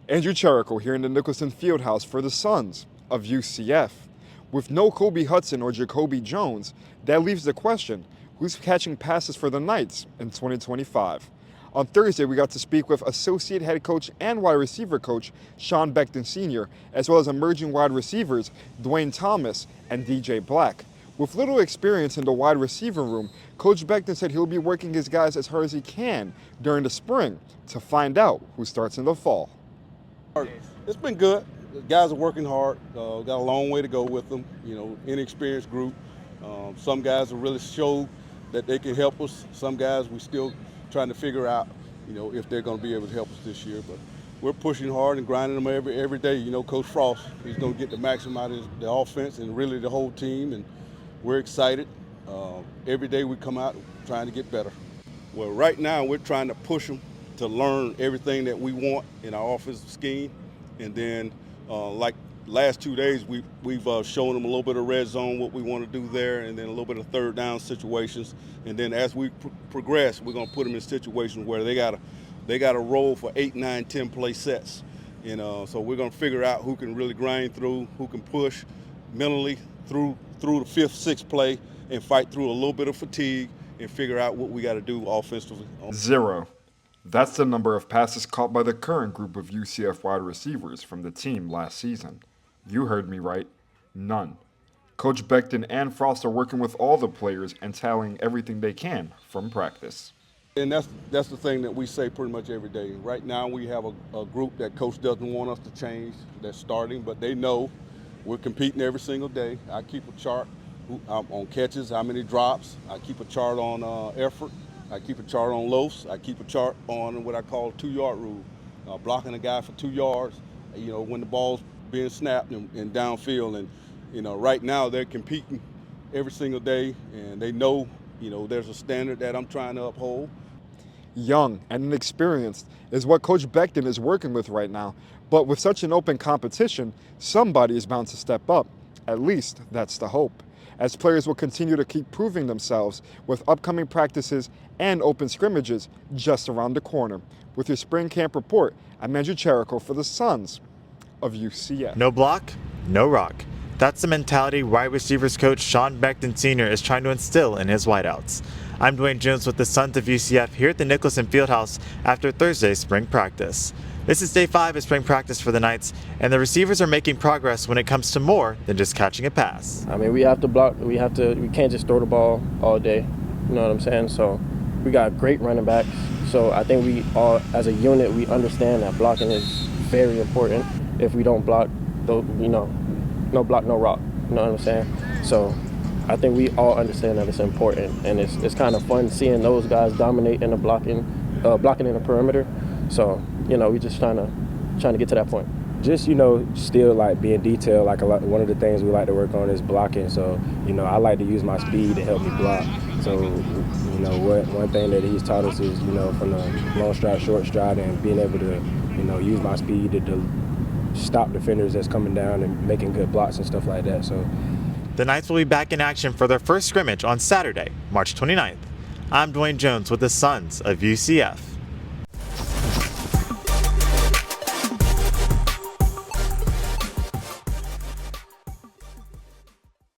Andrew Cherico here in the Nicholson Fieldhouse for the Sons of UCF. With no Kobe Hudson or Jacoby Jones, that leaves the question, who's catching passes for the Knights in 2025? On Thursday, we got to speak with associate head coach and wide receiver coach Sean Beckton Sr., as well as emerging wide receivers Duane Thomas and DJ Black. With little experience in the wide receiver room, Coach Beckton said he'll be working his guys as hard as he can during the spring to find out who starts in the fall. It's been good. The guys are working hard. Got a long way to go with them. Inexperienced group. Some guys have really showed that they can help us. Some guys we still trying to figure out, if they're going to be able to help us this year. But we're pushing hard and grinding them every day. Coach Frost, he's going to get the maximum out of the offense and really the whole team. And we're excited. Every day we come out trying to get better. Well, right now we're trying to push them to learn everything that we want in our offensive scheme. And then like last 2 days, we've shown them a little bit of red zone, what we want to do there, and then a little bit of third down situations. And then as we progress, we're going to put them in situations where they got to roll for 8, 9, 10 play sets. So we're going to figure out who can really grind through, who can push mentally through the 5th, 6th play and fight through a little bit of fatigue and figure out what we got to do offensively. 0. That's the number of passes caught by the current group of UCF wide receivers from the team last season. You heard me right, none. Coach Beckton and Frost are working with all the players and tallying everything they can from practice. And that's the thing that we say pretty much every day. Right now we have a group that coach doesn't want us to change that's starting, but they know we're competing every single day. I keep a chart on catches, how many drops. I keep a chart on effort. I keep a chart on loafs. I keep a chart on what I call 2-yard rule, blocking a guy for 2 yards, when the ball's being snapped and downfield. And, right now they're competing every single day, and they know, there's a standard that I'm trying to uphold. Young and inexperienced is what Coach Beckton is working with right now. But with such an open competition, somebody is bound to step up. At least that's the hope, as players will continue to keep proving themselves with upcoming practices and open scrimmages just around the corner. With your spring camp report, I'm Andrew Cherico for the Sons of UCF. No block, no rock. That's the mentality wide receivers coach Sean Beckton Sr. is trying to instill in his wideouts. I'm Dwayne Jones with the Sons of UCF here at the Nicholson Fieldhouse after Thursday's spring practice. This is day 5 of spring practice for the Knights, and the receivers are making progress when it comes to more than just catching a pass. I mean, we have to block. We can't just throw the ball all day. You know what I'm saying? So we got great running backs. So I think we all, as a unit, we understand that blocking is very important. If we don't block, no block, no rock. You know what I'm saying? So I think we all understand that it's important, and it's kind of fun seeing those guys dominate in the blocking in the perimeter. So we just trying to get to that point. Just still like being detailed. Like one of the things we like to work on is blocking. So I like to use my speed to help me block. So one thing that he's taught us is from the long stride, short stride, and being able to use my speed to stop defenders that's coming down and making good blocks and stuff like that. So the Knights will be back in action for their first scrimmage on Saturday, March 29th. I'm Dwayne Jones with the Sons of UCF.